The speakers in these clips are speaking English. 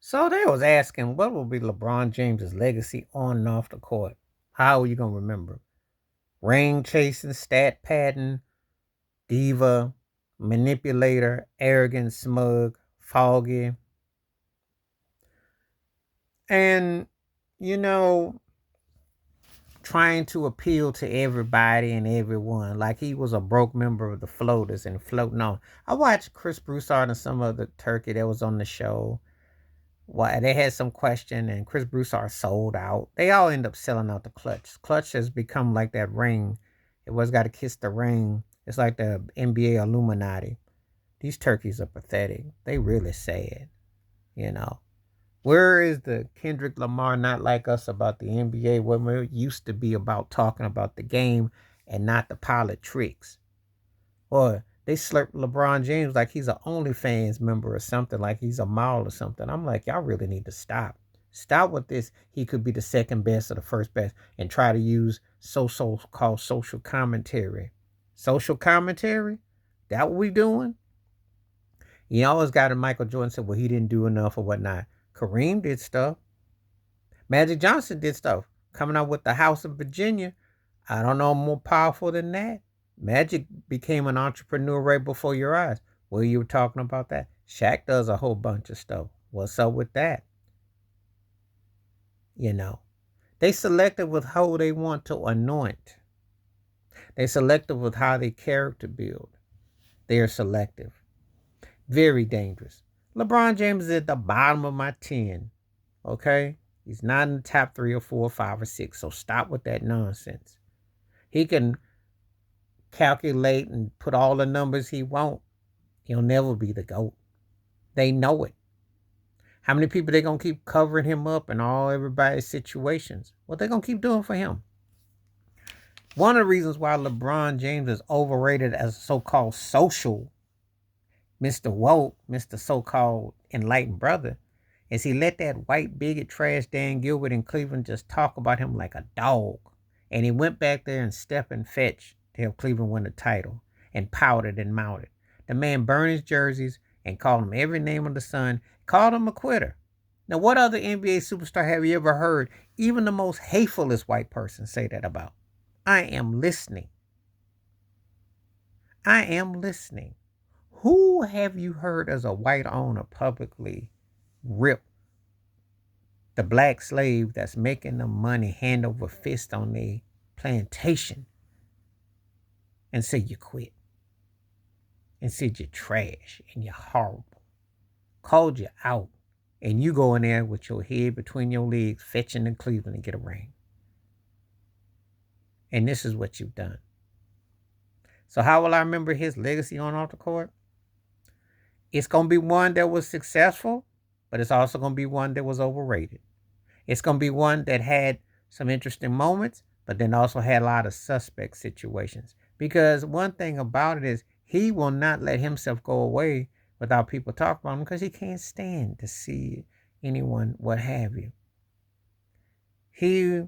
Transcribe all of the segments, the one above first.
So they was asking what will be LeBron James's legacy on and off the court. How are you gonna remember? Ring chasing, stat padding, diva, manipulator, arrogant, smug, foggy, and you know, trying to appeal to everybody and everyone, like he was a broke member of the Floaters and floating on. I watched Chris Broussard and some other turkey that was on the show. Why they had some question and Chris Broussard sold out. They all end up selling out the Clutch. Clutch has become like that ring. It was got to kiss the ring. It's like the NBA Illuminati. These turkeys are pathetic. They really sad, you know. Where is the Kendrick Lamar not like us about the NBA when it used to be about talking about the game and not the pilot tricks? Or they slurp LeBron James like he's an OnlyFans member or something, like he's a model or something. I'm like, y'all really need to stop. Stop with this. He could be the second best or the first best and try to use called social commentary. Social commentary? That what we doing? You always got in Michael Jordan said, well, he didn't do enough or whatnot. Kareem did stuff. Magic Johnson did stuff. Coming out with the House of Virginia. I don't know more powerful than that. Magic became an entrepreneur right before your eyes. Well, you were talking about that. Shaq does a whole bunch of stuff. What's up with that? You know, they selective with who they want to anoint. They selective with how they character build. They are selective. Very dangerous. LeBron James is at the bottom of my 10. Okay? He's not in the top 3 or 4 or 5 or 6. So stop with that nonsense. He can calculate and put all the numbers he wants. He'll never be the GOAT. They know it. How many people they gonna keep covering him up in all everybody's situations? What they gonna keep doing for him? One of the reasons why LeBron James is overrated as a so-called social Mr. Woke, Mr. so-called enlightened brother, is he let that white bigot trash Dan Gilbert in Cleveland just talk about him like a dog. And he went back there and stepped and fetched to help Cleveland win the title and pouted and mounted. The man burned his jerseys and called him every name under the sun, called him a quitter. Now, what other NBA superstar have you ever heard even the most hatefulest white person say that about? I am listening. I am listening. Who have you heard as a white owner publicly rip the black slave that's making them money hand over fist on their plantation and say you quit and said you're trash and you're horrible, called you out, and you go in there with your head between your legs fetching in Cleveland and get a ring? And this is what you've done. So how will I remember his legacy on off the court? It's going to be one that was successful, but it's also going to be one that was overrated. It's going to be one that had some interesting moments, but then also had a lot of suspect situations. Because one thing about it is he will not let himself go away without people talking about him because he can't stand to see anyone, what have you. He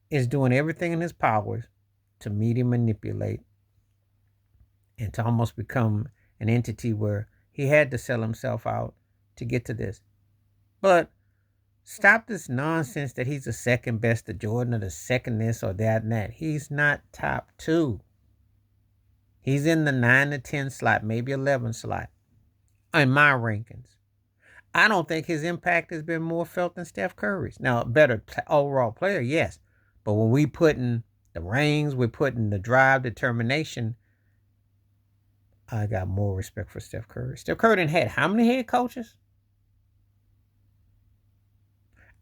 is doing everything in his powers to meet and manipulate and to almost become an entity where he had to sell himself out to get to this. But stop this nonsense that he's the second best to Jordan or the second this or that and that. He's not top 2. He's in the 9 to 10 slot, maybe 11 slot in my rankings. I don't think his impact has been more felt than Steph Curry's. Now, a better overall player, yes. But when we put in the rings, we're putting the drive, determination, I got more respect for Steph Curry. Steph Curry done had how many head coaches?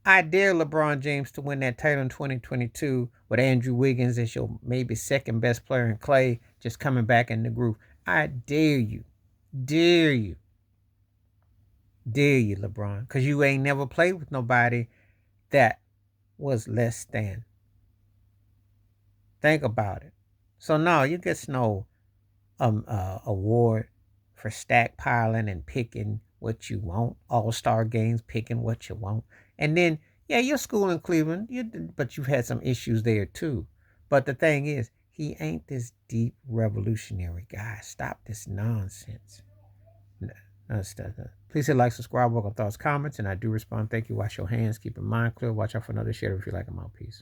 I dare LeBron James to win that title in 2022 with Andrew Wiggins as your maybe second best player and Clay just coming back in the groove. I dare you. Dare you. Dare you, LeBron. Because you ain't never played with nobody that was less than. Think about it. So no, you get no award for stackpiling and picking what you want. All-star games, picking what you want. And then, yeah, your school in Cleveland, but you've had some issues there too. But the thing is, he ain't this deep revolutionary guy. Stop this nonsense. Please hit like, subscribe, welcome thoughts, comments, and I do respond. Thank you. Wash your hands. Keep your mind clear. Watch out for another share if you like them out. Peace.